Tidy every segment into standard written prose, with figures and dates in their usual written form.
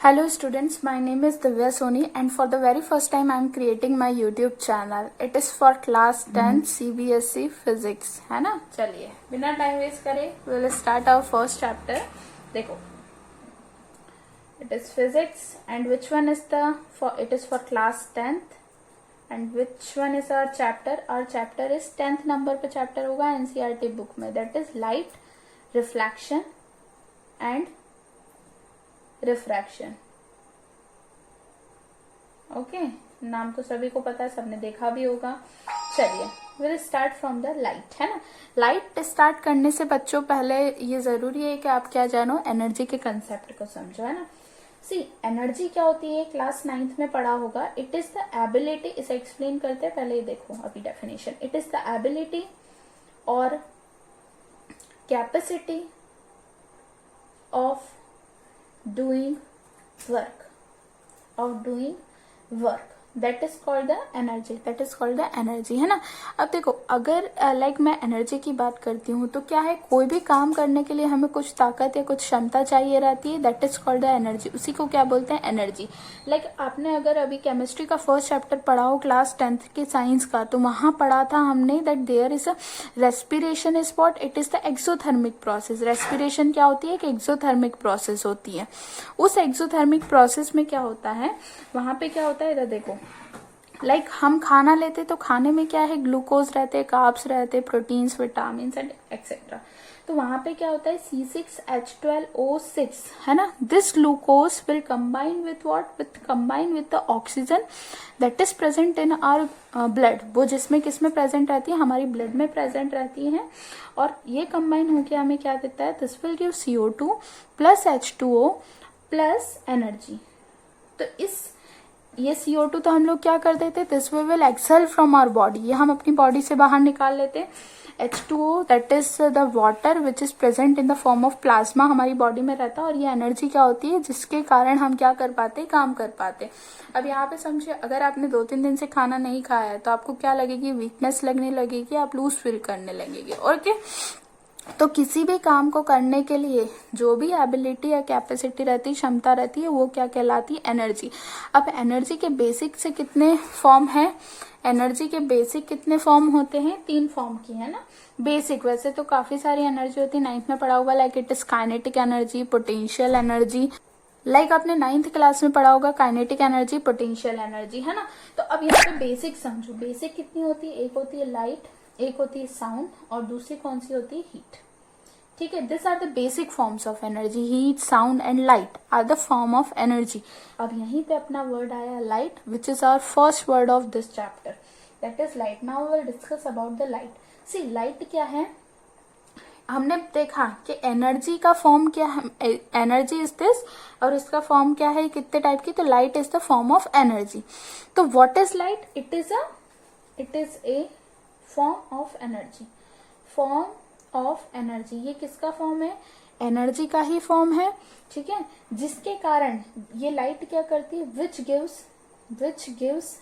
Hello students, my name is Divya Soni and for the very first time I am creating my YouTube channel. It is for class 10 CBSE physics, है ना। चलिए बिना time waste करे we will start our first chapter. देखो, it is physics and which one is it is for class 10th and which one is our chapter? Our chapter is 10th number पे chapter होगा NCERT book में, that is light, reflection and refraction. Okay, नाम तो सभी को पता है, सबने देखा भी होगा। चलिए will start from the light, है ना। लाइट स्टार्ट करने से बच्चों पहले ये जरूरी है कि आप क्या जानो, एनर्जी के कंसेप्ट को समझो, है ना। सी एनर्जी क्या होती है, क्लास 9th में पढ़ा होगा। इट इज द एबिलिटी, इसे एक्सप्लेन करते हैं, पहले ये देखो अभी definition. It is the ability और capacity of doing work that is called the energy, है ना। अब देखो, अगर लाइक मैं एनर्जी की बात करती हूँ तो क्या है, कोई भी काम करने के लिए हमें कुछ ताकत या कुछ क्षमता चाहिए रहती है, that is called the energy. उसी को क्या बोलते हैं, एनर्जी। लाइक आपने अगर अभी केमिस्ट्री का फर्स्ट चैप्टर पढ़ा हो क्लास 10th के साइंस का, तो वहां पढ़ा था हमने that there is a respiration is what, it is the exothermic process. Respiration क्या होती है, कि एक्सोथर्मिक प्रोसेस होती है। उस एक्सोथर्मिक प्रोसेस में क्या होता है, वहां पे क्या होता है, इधर देखो, लाइक हम खाना लेते तो खाने में क्या है, ग्लूकोज रहते, कार्ब्स रहते, प्रोटीन्स, विटामिन एंड एक्सेट्रा। तो वहां पे क्या होता है, C6H12O6, है ना। This glucose will combine with what, combine with the oxygen that is present in our blood. वो जिसमें किसमें प्रेजेंट रहती है, हमारी ब्लड में प्रेजेंट रहती है। और ये कंबाइन होकर हमें क्या देता है, this will give CO2 plus H2O plus energy. तो ये CO2 तो हम लोग क्या कर देते, this we will expel from our body, ये हम अपनी बॉडी से बाहर निकाल लेते। H2O that is the water which is present in the form of plasma, हमारी बॉडी में रहता है। और ये एनर्जी क्या होती है, जिसके कारण हम क्या कर पाते, काम कर पाते। अब यहाँ पे समझिए, अगर आपने 2-3 दिन से खाना नहीं खाया है तो आपको क्या लगेगी, वीकनेस लगने लगेगी, आप लूज फील करने लगेंगे। ओके, तो किसी भी काम को करने के लिए जो भी एबिलिटी या कैपेसिटी रहती, क्षमता रहती है, वो क्या कहलाती है, एनर्जी। अब एनर्जी के बेसिक से कितने फॉर्म है, एनर्जी के बेसिक कितने फॉर्म होते हैं, 3 फॉर्म की, है ना। बेसिक वैसे तो काफी सारी एनर्जी होती है, 9th में पढ़ा होगा, like it is kinetic energy, potential energy. Like आपने 9th क्लास में पढ़ा होगा काइनेटिक एनर्जी, पोटेंशियल एनर्जी, है ना। तो अब यहाँ पे बेसिक समझो, बेसिक कितनी होती है, एक होती है लाइट, एक होती है साउंड और दूसरी कौन सी होती है, हीट। ठीक है, this are the basic forms of energy. Heat, sound and light are the form of energy. अब यहीं पे अपना वर्ड आया light, which is our first word of this chapter, that is light. Now we will discuss about the light. See light क्या है, हमने देखा कि एनर्जी का फॉर्म क्या है, एनर्जी इज दिस, और इसका फॉर्म क्या है, कितने टाइप की, तो light is the form of energy. तो what is light, it is a form of energy, form of energy. ये किसका फॉर्म है, एनर्जी का ही फॉर्म है, ठीक है। जिसके कारण ये लाइट क्या करती है, which gives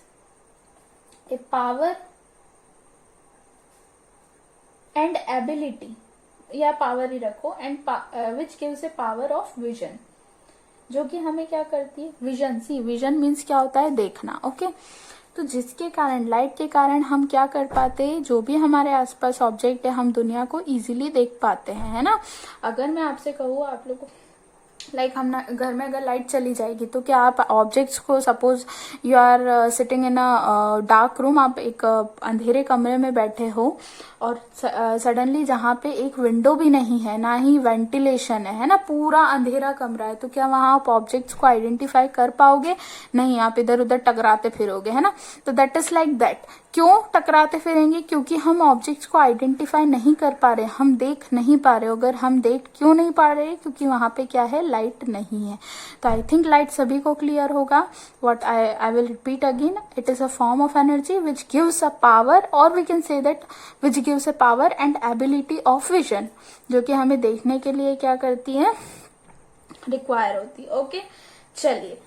A power and ability, या पावर ही रखो, and which gives A power of vision, जो कि हमें क्या करती है, विजन। सी विजन मीन्स क्या होता है, देखना। ओके, तो जिसके कारण, लाइट के कारण हम क्या कर पाते हैं, जो भी हमारे आसपास ऑब्जेक्ट है, हम दुनिया को इजीली देख पाते हैं, है ना। अगर मैं आपसे कहूँ, आप लोग लाइक हम घर में अगर लाइट चली जाएगी तो क्या आप ऑब्जेक्ट्स को, suppose you are sitting in a dark room, आप एक अंधेरे कमरे में बैठे हो और सडनली जहाँ पे एक विंडो भी नहीं है, ना ही वेंटिलेशन है ना, पूरा अंधेरा कमरा है, तो क्या वहां आप ऑब्जेक्ट्स को आइडेंटिफाई कर पाओगे, नहीं, आप इधर उधर टकराते फिरोगे, है ना। तो दैट इज लाइक दैट। क्यों टकराते फिरेंगे, क्योंकि हम ऑब्जेक्ट्स को आइडेंटिफाई नहीं कर पा रहे, हम देख नहीं पा रहे। अगर हम देख क्यों नहीं पा रहे, क्योंकि वहां पे क्या है, लाइट नहीं है। तो आई थिंक लाइट सभी को क्लियर होगा। What I will repeat again, it is a form of energy which gives a power, और we can say that which gives a power and ability of vision, जो कि हमें देखने के लिए क्या करती है, रिक्वायर होती है। ओके, चलिए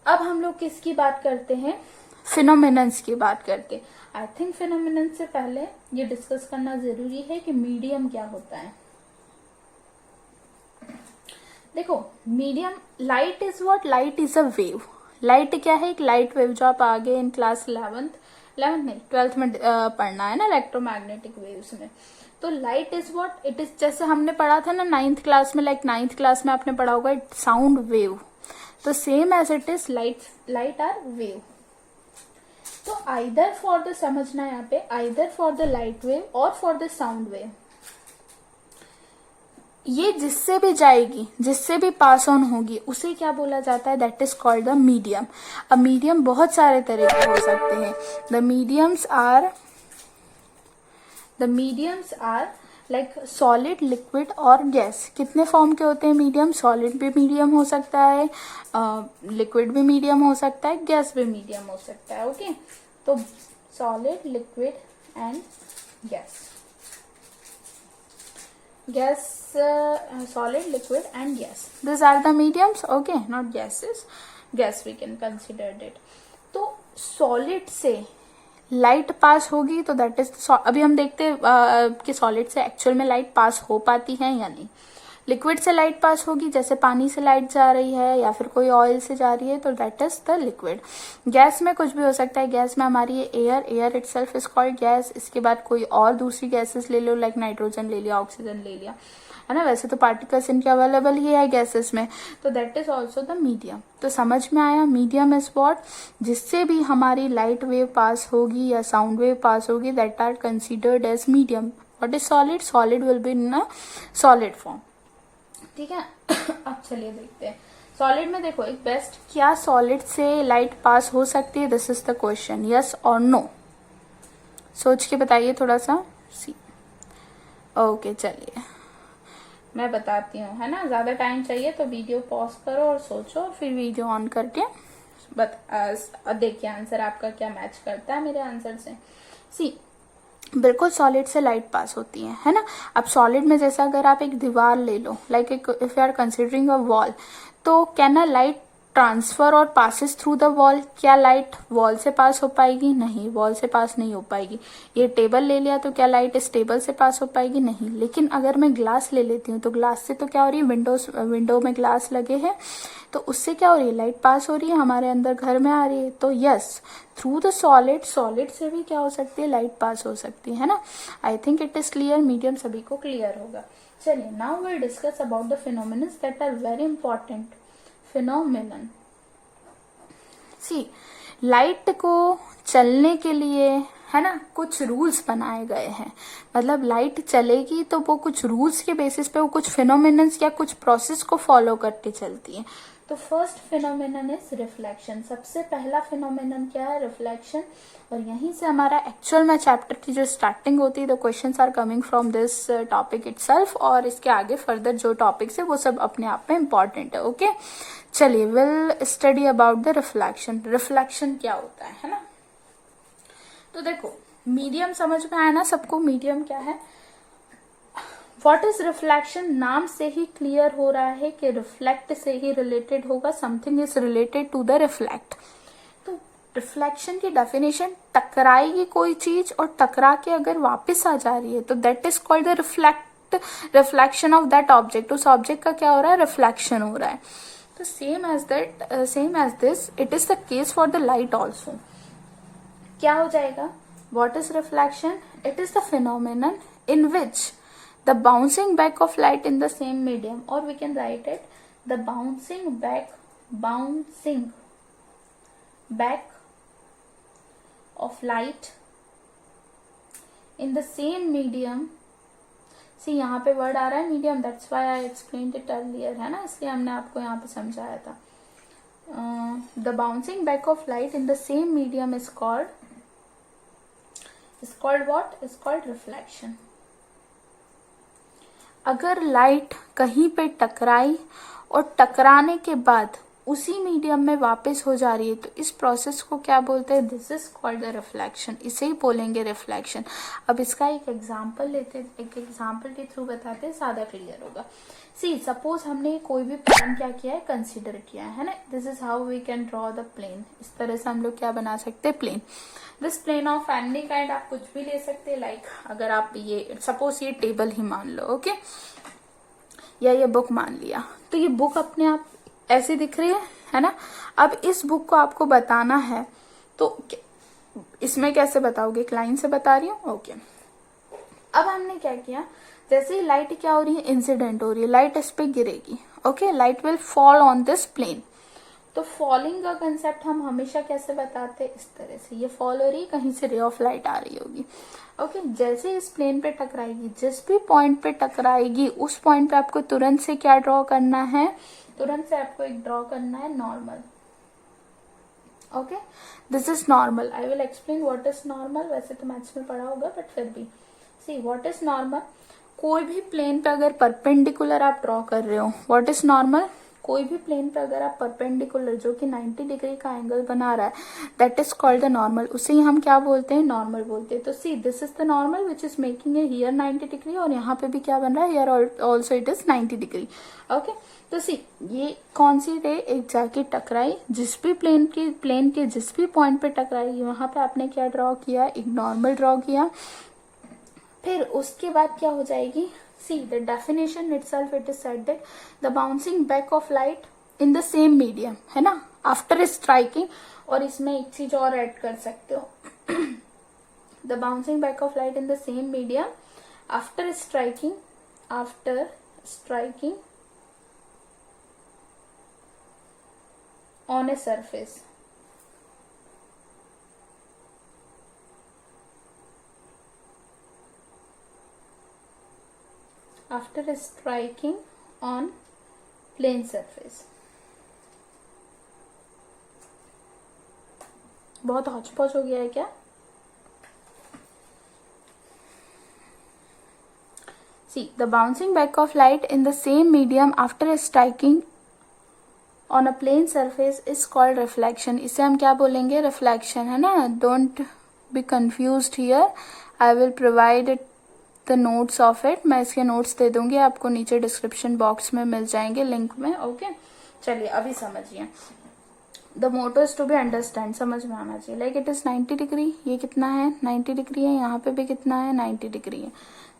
अब हम लोग किसकी बात करते हैं, फिनोमिनन्स की बात करते हैं। आई थिंक फिनोमिनन्स से पहले ये डिस्कस करना जरूरी है कि मीडियम क्या होता है। देखो medium, light is what, light is a wave. Light क्या है, एक लाइट वेव, जो आप आगे इन क्लास 11th नहीं 12th में पढ़ना है ना, इलेक्ट्रोमैग्नेटिक वेव्स में। तो light is what, it is, जैसे हमने पढ़ा था ना 9th क्लास में, लाइक 9th क्लास में आपने पढ़ा होगा साउंड वेव, तो same as it is light are wave. तो आइदर फॉर द, समझना यहाँ पे, either for the light wave और फॉर द साउंड वेव, ये जिससे भी जाएगी, जिससे भी पास ऑन होगी, उसे क्या बोला जाता है, that is called the medium. अब मीडियम बहुत सारे तरह के हो सकते हैं। The mediums are like solid, liquid और गैस। कितने फॉर्म के होते हैं मीडियम, सॉलिड भी मीडियम हो सकता है, लिक्विड भी मीडियम हो सकता है, गैस भी मीडियम हो सकता है। ओके, तो solid, liquid and gas, solid, liquid and gas, these are the mediums, okay, not gases, gas we can consider it। तो solid से लाइट पास होगी तो दैट इज, अभी हम देखते हैं कि सॉलिड से एक्चुअल में लाइट पास हो पाती है या नहीं। लिक्विड से लाइट पास होगी, जैसे पानी से लाइट जा रही है या फिर कोई ऑयल से जा रही है, तो that is the liquid. Gas में कुछ भी हो सकता है, गैस में हमारी ये air itself is called gas. इसके बाद कोई और दूसरी गैसेस ले लो, लाइक नाइट्रोजन ले लिया, ऑक्सीजन ले लिया, है ना। वैसे तो पार्टिकल्स इनके अवेलेबल ही है गैसेस में, तो that is also the medium. तो समझ में आया, मीडियम इज व्हाट, जिससे भी हमारी लाइट वेव पास होगी या साउंड वेव पास होगी, that are considered as medium. What is solid, solid will be in a solid form, ठीक है। अब चलिए देखते हैं सॉलिड में। देखो एक बेस्ट, क्या सॉलिड से लाइट पास हो सकती है, this is the question, yes और नो, सोच के बताइए थोड़ा सा। सी ओके, चलिए मैं बताती हूँ, है ना, ज्यादा टाइम चाहिए तो वीडियो पॉज करो और सोचो, और फिर वीडियो ऑन करके देखिए आंसर आपका क्या मैच करता है मेरे आंसर से। सी, बिल्कुल सॉलिड से लाइट पास होती है ना। अब सॉलिड में जैसा अगर आप एक दीवार ले लो, like if you are considering a wall, तो कैन अ लाइट ट्रांसफर और पासिस थ्रू द वॉल, क्या लाइट वॉल से पास हो पाएगी, नहीं, वॉल से पास नहीं हो पाएगी। ये टेबल ले लिया तो क्या लाइट इस टेबल से पास हो पाएगी, नहीं। लेकिन अगर मैं ग्लास ले लेती हूँ, तो ग्लास से तो क्या हो रही है, विंडो में ग्लास लगे हैं, तो उससे क्या हो रही है, लाइट पास हो रही है, हमारे अंदर घर में आ रही है। तो yes, through the solid, solid से भी क्या हो सकती है, लाइट पास हो सकती है ना। I think it is clear, medium सभी को क्लियर होगा। चलिए, now will discuss about the phenomena that are very important. Phenomenon, see, light को चलने के लिए, है ना, कुछ रूल्स बनाए गए हैं। मतलब लाइट चलेगी तो वो कुछ रूल्स के बेसिस पे, वो कुछ फिनोमिनन्स या कुछ प्रोसेस को फॉलो करके चलती है। तो फर्स्ट फिनोमिनन इज रिफ्लेक्शन। सबसे पहला फिनोमिनन क्या है, रिफ्लेक्शन। और यहीं से हमारा एक्चुअल में चैप्टर की जो स्टार्टिंग होती है, the questions are coming from this topic itself, और इसके आगे फर्दर जो टॉपिक्स है वो सब अपने आप में इंपॉर्टेंट है। ओके, चलिए will study about the reflection. Reflection क्या होता है ना। तो देखो, मीडियम समझ में आया ना सबको, मीडियम क्या है। व्हाट इज रिफ्लेक्शन, नाम से ही क्लियर हो रहा है कि रिफ्लेक्ट से ही रिलेटेड होगा, something is related to the reflect. तो रिफ्लेक्शन की डेफिनेशन, टकराएगी कोई चीज और टकरा के अगर वापस आ जा रही है, तो that is called the reflection of that object. उस ऑब्जेक्ट का क्या हो रहा है, रिफ्लेक्शन हो रहा है। तो same as this it is the case for the light also. क्या हो जाएगा, what is reflection, it is the phenomenon in which the bouncing back of light in the same medium, or we can write it the bouncing back of light in the same medium। see यहाँ पे word आ रहा है medium, that's why I explained it earlier, है ना, इसलिए हमने आपको यहाँ पे समझाया था। the bouncing back of light in the same medium is called what, is called reflection। अगर लाइट कहीं पे टकराई और टकराने के बाद उसी मीडियम में वापस हो जा रही है, तो इस प्रोसेस को क्या बोलते हैं, this is called the reflection. इसे ही बोलेंगे रिफ्लेक्शन। अब इसका एक एग्जांपल लेते, एक एग्जांपल के थ्रू बताते, ज्यादा क्लियर होगा। सी, सपोज हमने कोई भी प्लेन क्या किया है, कंसिडर किया है ना। This is how we can draw the plane. इस तरह से हम लोग क्या बना सकते हैं, plane. This plane of any kind, आप कुछ भी ले सकते हैं। लाइक अगर आप ये सपोज ये टेबल ही मान लो, ओके। या ये बुक मान लिया, तो ये बुक अपने आप ऐसे दिख रही है ना। अब इस बुक को आपको बताना है तो इसमें कैसे बताओगे, एक लाइन से बता रही हूँ। ओके, अब हमने क्या किया, जैसे ही लाइट क्या हो रही है, इंसिडेंट हो रही है, लाइट इस पे गिरेगी। Okay, light will fall on this plane. तो फॉलिंग का कंसेप्ट हम हमेशा कैसे बताते हैं, इस तरह से, ये फॉल हो रही है, कहीं से रे ऑफ लाइट आ रही होगी। ओके, जैसे इस प्लेन पे टकराएगी, जिस भी पॉइंट पे टकराएगी उस पॉइंट पे आपको तुरंत से क्या ड्रॉ करना है, तुरंत से आपको एक ड्रॉ करना है normal. Okay, this is normal. I will explain what is normal, वैसे तो मैथ्स में पढ़ा होगा बट फिर भी सी व्हाट इज नॉर्मल। कोई भी प्लेन पे अगर परपेंडिकुलर आप ड्रॉ कर रहे हो, व्हाट इज नॉर्मल, कोई भी प्लेन पे अगर आप परपेंडिकुलर जो कि 90 डिग्री का एंगल बना रहा है, that is called the normal, उसे ही हम क्या बोलते हैं, नॉर्मल बोलते हैं। तो see this is the normal which is making a here 90 degree, और यहाँ पे भी क्या बन रहा है, here also it is 90 degree. Okay, तो सी ये कौन सी रे एक जाके टकराई, जिस भी प्लेन के जिस भी पॉइंट पे टकराई, वहां पे आपने क्या ड्रॉ किया, एक नॉर्मल ड्रॉ किया। फिर उसके बाद क्या हो जाएगी, see the definition itself, it is said that the bouncing back of light in the same medium, है ना, after striking। और इसमें एक चीज और ऐड कर सकते हो, the bouncing back of light in the same medium after striking on a surface। after striking on plane surface। बहुत हौच-पौच हो गया है क्या? See, the bouncing back of light in the same medium after striking on a plane surface is called reflection। इसे हम क्या बोलेंगे, reflection, है ना। Don't be confused here, I will provide it the notes of it. मैं इसके notes दे दूंगी आपको, नीचे डिस्क्रिप्शन बॉक्स में मिल जाएंगे लिंक में। ओके, चलिए अभी समझिए। The motto is to be understand, समझ में आना चाहिए। लाइक इट इज 90 डिग्री, ये कितना है, 90 डिग्री है, यहाँ पे भी कितना है, 90 डिग्री है।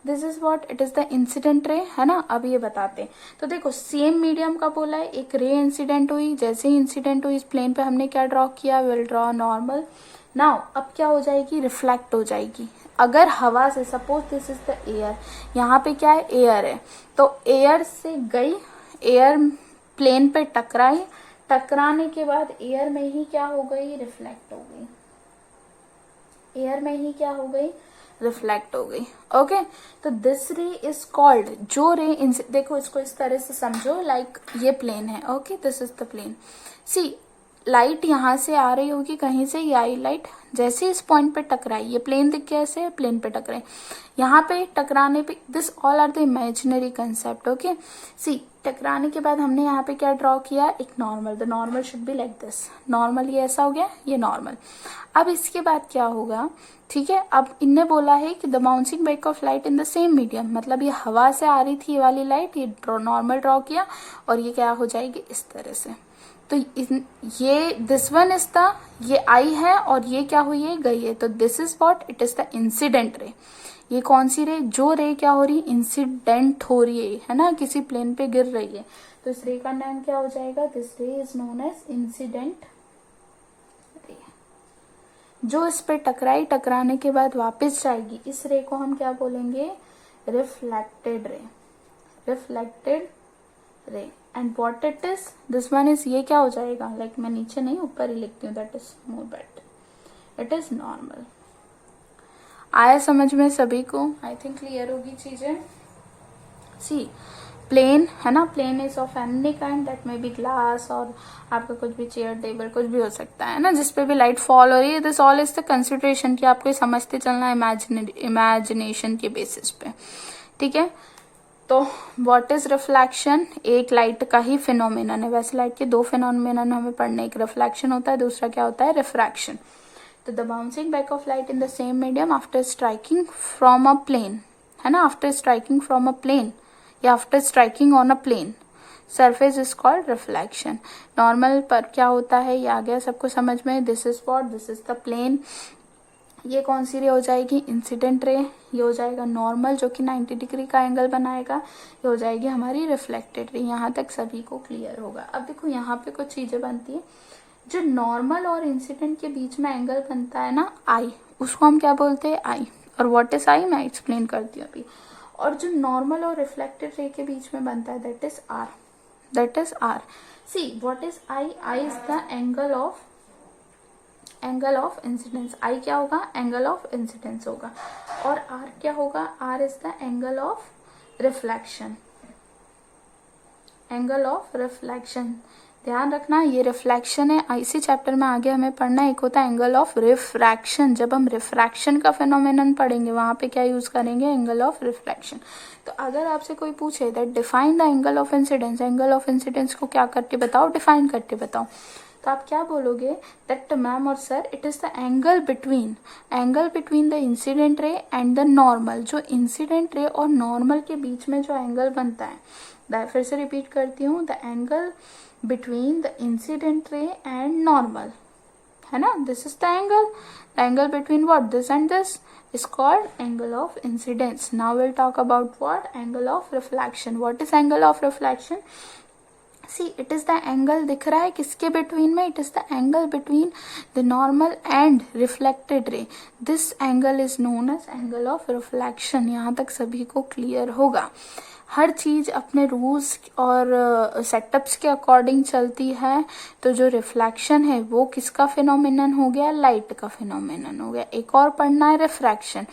This is what, it is the incident रे, है ना। अब ये बताते हैं, तो देखो सेम मीडियम का बोला है, एक रे इंसिडेंट हुई, जैसे ही इंसिडेंट हुई इस प्लेन पे हमने क्या ड्रॉ किया, विल ड्रॉ नॉर्मल। नाउ अब क्या हो जाएगी, रिफ्लेक्ट हो जाएगी। अगर हवा से, suppose this is the air, यहाँ पे क्या है, एयर है, तो एयर से गई, एयर प्लेन पे टकराई, टकराने के बाद एयर में ही क्या हो गई, रिफ्लेक्ट हो गई, एयर में ही क्या हो गई, रिफ्लेक्ट हो गई। ओके, तो दिस रे इज कॉल्ड, जो रे देखो इसको इस तरह से समझो, लाइक ये प्लेन है। Okay, this is the plane. See light यहाँ से आ रही होगी कहीं से, ये आई लाइट, जैसे इस पॉइंट पे टकराई, ये प्लेन दिख गया, ऐसे प्लेन पे टकराई, यहाँ पे टकराने पे, this all are the imaginary concept. Okay, see टकराने के बाद हमने यहाँ पे क्या ड्रॉ किया, एक normal. The normal should be like this, normal ये ऐसा हो गया, ये नॉर्मल। अब इसके बाद क्या होगा, ठीक है, अब इनने बोला है कि the bouncing back of light in the same medium, मतलब ये हवा से आ रही थी ये वाली लाइट, ये नॉर्मल ड्रॉ किया, और ये क्या हो जाएगी, इस तरह से। तो ये दिस वन इज द, ये आई है और ये क्या हुई है, गई है। तो this is what, it is the incident रे। ये कौन सी रे, जो रे क्या हो रही, इंसिडेंट हो रही है ना, किसी प्लेन पे गिर रही है, तो इस रे का नाम क्या हो जाएगा, दिस रे is known as incident ray. जो इस पे टकराई, टकराने के बाद वापस जाएगी, इस रे को हम क्या बोलेंगे, reflected ray, reflected ray. And what it is, this one is, ये क्या हो जाएगा, लाइक मैं नीचे नहीं ऊपर ही लिखती हूँ, that is more better, it is normal. आया समझ में सभी को, आई थिंक क्लियर होगी चीजें। सी प्लेन है ना, plane is of any kind, that may be glass, और आपका कुछ भी चेयर टेबल कुछ भी हो सकता है ना, जिसपे भी लाइट फॉल हो रही है। This all is the consideration कि आपको समझते चलना है इमेजिनेशन के बेसिस पे, ठीक है। तो व्हाट इज रिफ्लेक्शन, एक लाइट का ही फिनोमेनन है, वैसे लाइट के दो फिनोमेनन हमें पढ़ने, एक रिफ्लेक्शन होता है, दूसरा क्या होता है, रिफ्रैक्शन। तो the bouncing back of light in the same medium after striking from a plane, है ना, after striking from a plane या after striking on a plane surface is called reflection. Normal पर क्या होता है, ये आ गया सबको समझ में, this is what, this is the plane, ये कौन सी रे हो जाएगी, इंसिडेंट रे। ये हो जाएगा नॉर्मल जो कि 90 डिग्री का एंगल बनाएगा। ये हो जाएगी हमारी रिफ्लेक्टेड रे। यहाँ तक सभी को क्लियर होगा। अब देखो यहाँ पे कुछ चीजें बनती है। जो नॉर्मल और इंसिडेंट के बीच में एंगल बनता है ना आई, उसको हम क्या बोलते हैं, आई। और व्हाट इज आई मैं एक्सप्लेन करती हूँ अभी। और जो नॉर्मल और रिफ्लेक्टेड रे के बीच में बनता है that is R, that is R. See what is I, I is the angle of incidence. I क्या होगा, एंगल ऑफ इंसिडेंस होगा। और आर क्या होगा, R is the angle of reflection, angle of reflection. ध्यान रखना ये रिफ्लेक्शन है, इसी चैप्टर में आगे हमें पढ़ना है। एक होता है एंगल ऑफ रिफ्रैक्शन। जब हम रिफ्रैक्शन का फिनोमेनन पढ़ेंगे वहां पे क्या यूज करेंगे, एंगल ऑफ रिफ्रैक्शन। तो अगर आपसे कोई पूछे that define the angle of incidence, angle of incidence को क्या करके बताओ, डिफाइन करके बताओ, तो आप क्या बोलोगे दैट मैम और sir it is the angle between the incident ray and the normal. जो इंसिडेंट रे और नॉर्मल के बीच में जो एंगल बनता है, फिर से रिपीट करती हूँ, the angle between the incident ray and normal, है ना, this is the angle between what, this and this is called angle of incidence. Now we'll talk about what, angle of reflection. What is angle of reflection? See, it is the angle, दिख रहा है किसके between में, it is the angle between the normal and reflected ray. This angle is known as angle of reflection. यहाँ तक सभी को clear होगा। हर चीज अपने रूल्स और सेटअप्स के अकॉर्डिंग चलती है। तो जो रिफ्लेक्शन है वो किसका फिनोमिनन हो गया, लाइट का फिनोमिनन हो गया। एक और पढ़ना है रिफ्रैक्शन।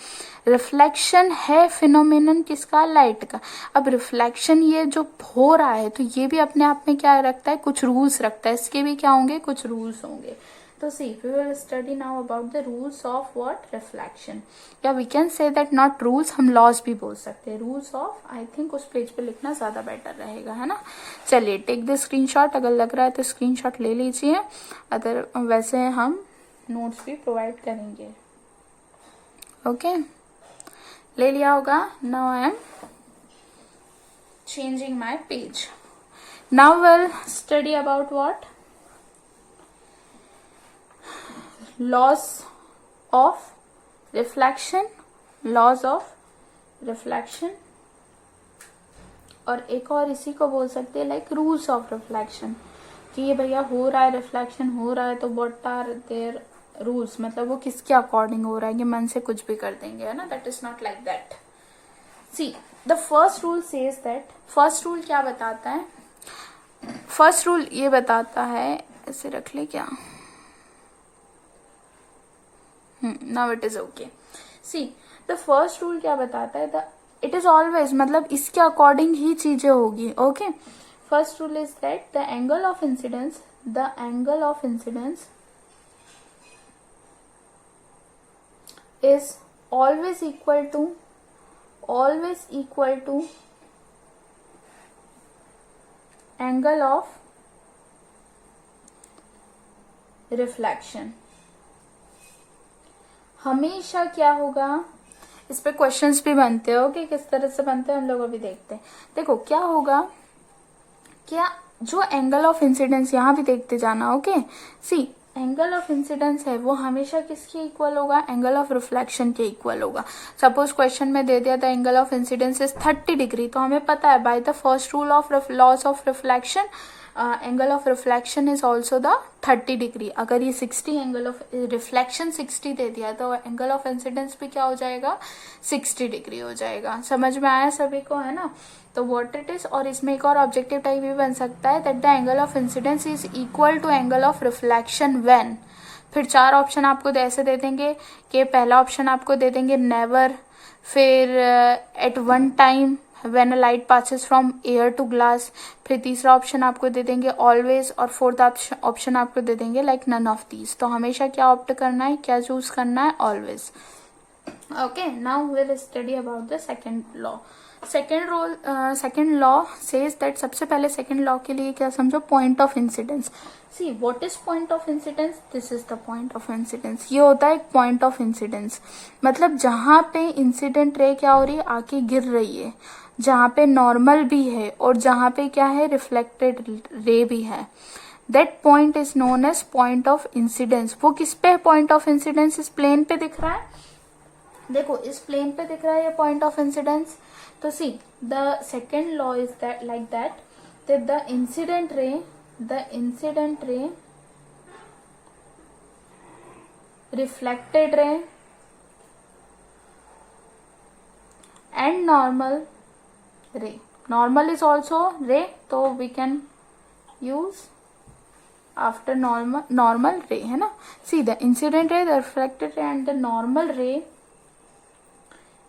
रिफ्लेक्शन है फिनोमिनन किसका, लाइट का। अब रिफ्लेक्शन ये जो हो रहा है तो ये भी अपने आप में क्या रखता है, कुछ रूल्स रखता है। इसके भी क्या होंगे, कुछ रूल्स होंगे। तो see, we will study now about the rules of what, reflection. या we can say that not rules, हम laws भी बोल सकते हैं। rules of, I think उस पेज पे लिखना ज्यादा बेटर रहेगा, है ना। चलिए टेक द स्क्रीनशॉट, अगर लग रहा है तो स्क्रीनशॉट ले लीजिए, अदर वैसे हम नोट्स भी प्रोवाइड करेंगे। ओके, ले लिया होगा। Now I am changing my page. Now we'll study about what, laws of reflection, laws of reflection। और एक और इसी को बोल सकते हैं लाइक रूल्स ऑफ रिफ्लेक्शन, कि ये भैया हो रहा है, रिफ्लेक्शन हो रहा है तो व्हाट आर देयर रूल्स, मतलब वो किसके अकॉर्डिंग हो रहा है, कि मन से कुछ भी कर देंगे, है ना। That is not like that. See the first rule says that, first rule क्या बताता है, फर्स्ट रूल ये बताता है, ऐसे रख ले क्या, now it is okay. See, the first rule क्या बताता है, the it is always, मतलब इसके अकॉर्डिंग ही चीजें होगी। Okay, first rule is that the angle of incidence, the angle of incidence is always equal to angle of reflection। हमेशा क्या होगा, इस पे क्वेश्चंस भी बनते हैं। ओके, किस तरह से बनते हैं हम लोग अभी देखते हैं। देखो क्या होगा, क्या जो एंगल ऑफ इंसिडेंस, यहाँ भी देखते जाना। Okay, see angle of incidence है वो हमेशा किसके इक्वल होगा, एंगल ऑफ रिफ्लेक्शन के इक्वल होगा। सपोज क्वेश्चन में दे दिया था angle of incidence is 30 degree, तो हमें पता है by the first rule of laws of reflection angle of reflection is also the 30 degree. अगर ये 60 एंगल ऑफ रिफ्लेक्शन 60 दे दिया तो एंगल ऑफ इंसिडेंस भी क्या हो जाएगा, 60 डिग्री हो जाएगा। समझ में आया सभी को, है ना। तो व्हाट इट इज, और इसमें एक और ऑब्जेक्टिव टाइप भी बन सकता है that the angle of incidence is equal to angle of reflection when. फिर 4 ऑप्शन आपको ऐसे दे देंगे कि पहला ऑप्शन आपको दे देंगे नेवर, फिर at one time when a light passes from air to glass, फिर तीसरा ऑप्शन आपको दे देंगे ऑलवेज, और फोर्थ ऑप्शन आपको दे देंगे लाइक नन ऑफ दीज। तो हमेशा क्या ऑप्ट करना है, क्या चूज करना है, always. Okay, now we will study about the second law. Second law says that, सबसे पहले सेकंड लॉ के लिए क्या समझो, point of incidence. See what is point of incidence, this is the point of incidence. ये होता है एक पॉइंट ऑफ इंसिडेंस, मतलब जहां पे इंसिडेंट रे क्या हो रही है, आके गिर रही है, जहां पे नॉर्मल भी है और जहां पे क्या है, रिफ्लेक्टेड रे भी है। That point is known as point of incidence. वो किस पे पॉइंट ऑफ इंसिडेंस? इस प्लेन पे दिख रहा है, देखो इस प्लेन पे दिख रहा है ये पॉइंट ऑफ इंसिडेंस। तो see the second law is that like that the incident ray reflected ray and normal is also ray, so we can use after normal ray, है ना। see the incident ray, the reflected ray and the normal ray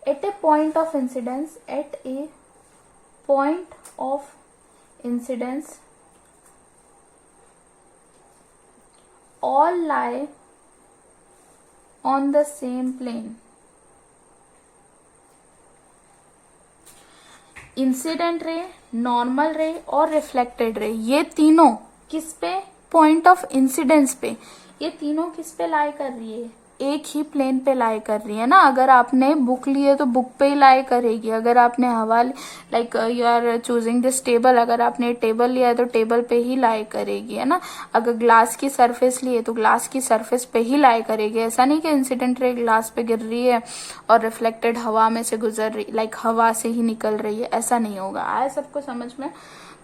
at a point of incidence all lie on the same plane। Incident ray, normal रे और reflected ray, ये तीनों किस पे? Point of incidence पे। ये तीनों किस पे लाई कर रही है? एक ही प्लेन पे लाई कर रही है ना। अगर आपने बुक ली है तो बुक पे ही लाई करेगी। अगर आपने हवा like you are choosing this table, अगर आपने टेबल लिया है तो टेबल पे ही लाई करेगी, है ना। अगर ग्लास की सरफेस ली है तो ग्लास की सरफेस पे ही लाई करेगी। ऐसा नहीं कि इंसिडेंट रे ग्लास पे गिर रही है और रिफ्लेक्टेड हवा में से गुजर रही, लाइक हवा से ही निकल रही है, ऐसा नहीं होगा। आया सबको समझ में?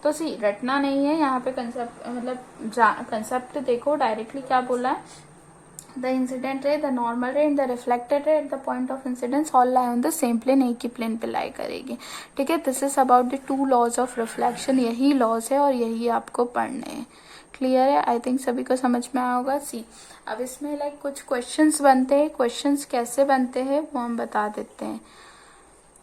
तो सी रटना नहीं है यहाँ पे कंसेप्ट, मतलब कंसेप्ट देखो डायरेक्टली क्या बोला है। The incident ray, the normal ray and the reflected ray at the point of incidence all lie on the same plane, एक ही प्लेन पे लाई करेगी, ठीक है। This is about the 2 laws of reflection. यही लॉज है और यही आपको पढ़ने हैं। क्लियर है? आई थिंक सभी को समझ में आया होगा। सी अब इसमें लाइक कुछ क्वेश्चंस बनते हैं। क्वेश्चंस कैसे बनते हैं वो हम बता देते हैं।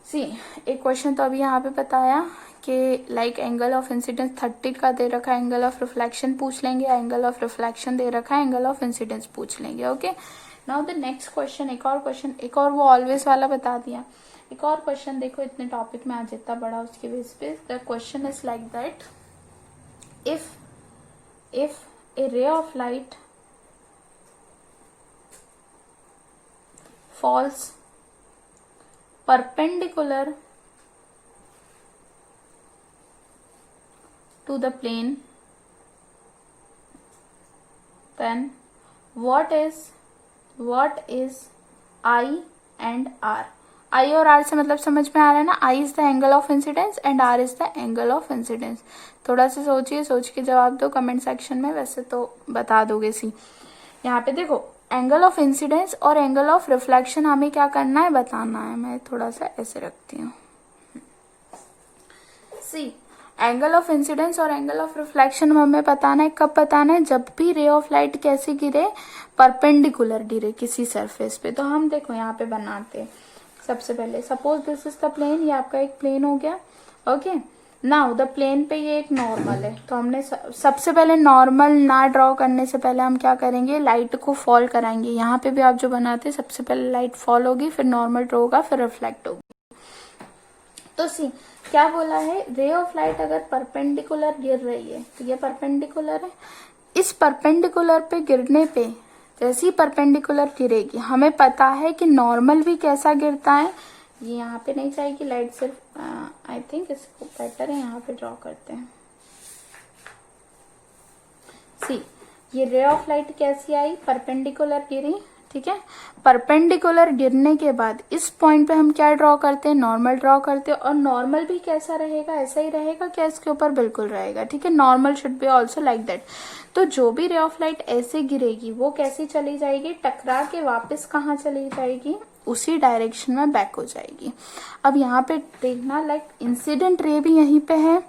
सी एक क्वेश्चन तो अभी यहाँ पे बताया कि लाइक एंगल ऑफ इंसिडेंस 30 का दे रखा है, एंगल ऑफ रिफ्लेक्शन पूछ लेंगे, एंगल ऑफ रिफ्लेक्शन दे रखा है, एंगल ऑफ इंसिडेंस पूछ लेंगे। Okay, now the next question, एक और वो ऑलवेज वाला बता दिया। एक और क्वेश्चन देखो, इतने टॉपिक में आज जितना बड़ा उसके बेस पे। The question is like that if A ray of light falls perpendicular to the plane, then what is I and R? I और R से मतलब समझ में आ रहा है ना। I is the angle of incidence and R is the angle of incidence। थोड़ा सा सोचिए, सोच के जवाब दो कमेंट सेक्शन में, वैसे तो बता दोगे। सी यहाँ पे देखो एंगल ऑफ इंसिडेंस और एंगल ऑफ रिफ्लेक्शन हमें क्या करना है, बताना है। मैं थोड़ा सा ऐसे रखती हूँ। सी एंगल ऑफ इंसिडेंस और एंगल ऑफ रिफ्लेक्शन हमें बताना है। कब बताना है? जब भी रे ऑफ लाइट कैसे गिरे, परपेंडिकुलर गिरे किसी सरफेस पे। तो हम देखो यहाँ पे बनाते हैं। सबसे पहले suppose this is the plane, ये आपका एक प्लेन हो गया। ओके, नाउ द प्लेन पे ये एक नॉर्मल है। तो हमने सबसे पहले नॉर्मल ना ड्रॉ करने से पहले हम क्या करेंगे, लाइट को फॉल कराएंगे। यहाँ पे भी आप जो बनाते हैं सबसे पहले लाइट फॉल होगी, फिर नॉर्मल ड्रॉ होगा, फिर रिफ्लेक्ट होगी। तो सी क्या बोला है, रे ऑफ लाइट अगर परपेंडिकुलर गिर रही है तो ये परपेंडिकुलर है। इस परपेंडिकुलर पे गिरने पे जैसे ही परपेंडिकुलर गिरेगी, हमें पता है कि नॉर्मल भी कैसा गिरता है। ये यहाँ पे नहीं चाहिए लाइट, सिर्फ आई थिंक इसको बेटर है यहाँ पे ड्रॉ करते हैं। सी ये रे ऑफ लाइट कैसी आई, परपेंडिकुलर गिरी, ठीक है। परपेंडिकुलर गिरने के बाद इस पॉइंट पे हम क्या ड्रॉ करते हैं, नॉर्मल ड्रॉ करते हैं। और नॉर्मल भी कैसा रहेगा, ऐसा ही रहेगा क्या, इसके ऊपर बिल्कुल रहेगा, ठीक है। Normal should be also like that. तो जो भी रे ऑफ लाइट ऐसे गिरेगी वो कैसी चली जाएगी, टकरा के वापस कहाँ चली जाएगी, उसी डायरेक्शन में बैक हो जाएगी। अब यहाँ पे देखना, लाइक इंसिडेंट रे भी यहीं पे है,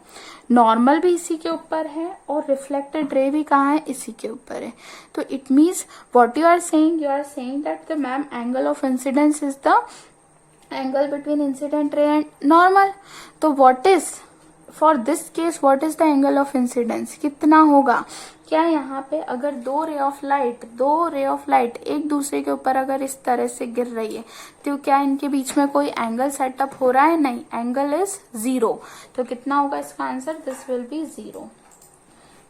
नॉर्मल भी इसी के ऊपर है और रिफ्लेक्टेड रे भी कहाँ है, इसी के ऊपर है। तो it means what you are saying that the ma'am angle of incidence is the angle between incident ray and normal. तो what is for this case what is the angle of incidence, कितना होगा। क्या यहाँ पे अगर दो ray of light एक दूसरे के ऊपर अगर इस तरह से गिर रही है तो क्या इनके बीच में कोई एंगल सेटअप हो रहा है, नहीं, एंगल इज 0। तो कितना होगा इसका answer, this will be 0।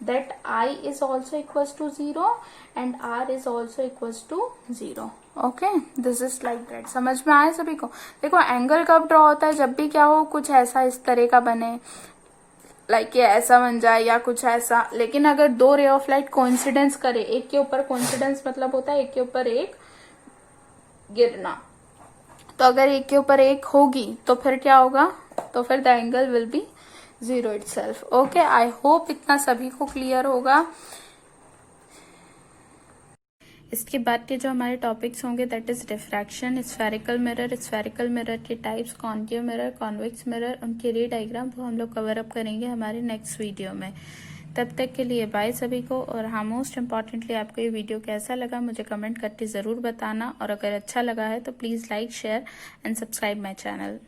That I is also equals to 0 and R is also equals to 0। Okay, this is like that. समझ में आया सभी को। देखो एंगल कब ड्रॉ होता है, जब भी क्या हो, कुछ ऐसा इस तरह का बने, लाइक ये ऐसा बन जाए या कुछ ऐसा। लेकिन अगर दो रे ऑफ लाइट कोइंसिडेंस करे, एक के ऊपर कोइंसिडेंस मतलब होता है एक के ऊपर एक गिरना, तो अगर एक के ऊपर एक होगी तो फिर क्या होगा, तो फिर the angle will be zero itself. Okay, I hope इतना सभी को क्लियर होगा। इसके बाद के जो हमारे टॉपिक्स होंगे that is diffraction, spherical mirror के types, concave mirror, convex mirror, उनके रे डायग्राम, वो हम लोग कवर अप करेंगे हमारे नेक्स्ट वीडियो में। तब तक के लिए बाय सभी को। और हाँ, मोस्ट इम्पॉर्टेंटली आपको ये वीडियो कैसा लगा मुझे कमेंट करके ज़रूर बताना, और अगर अच्छा लगा है तो please like, share and subscribe my channel.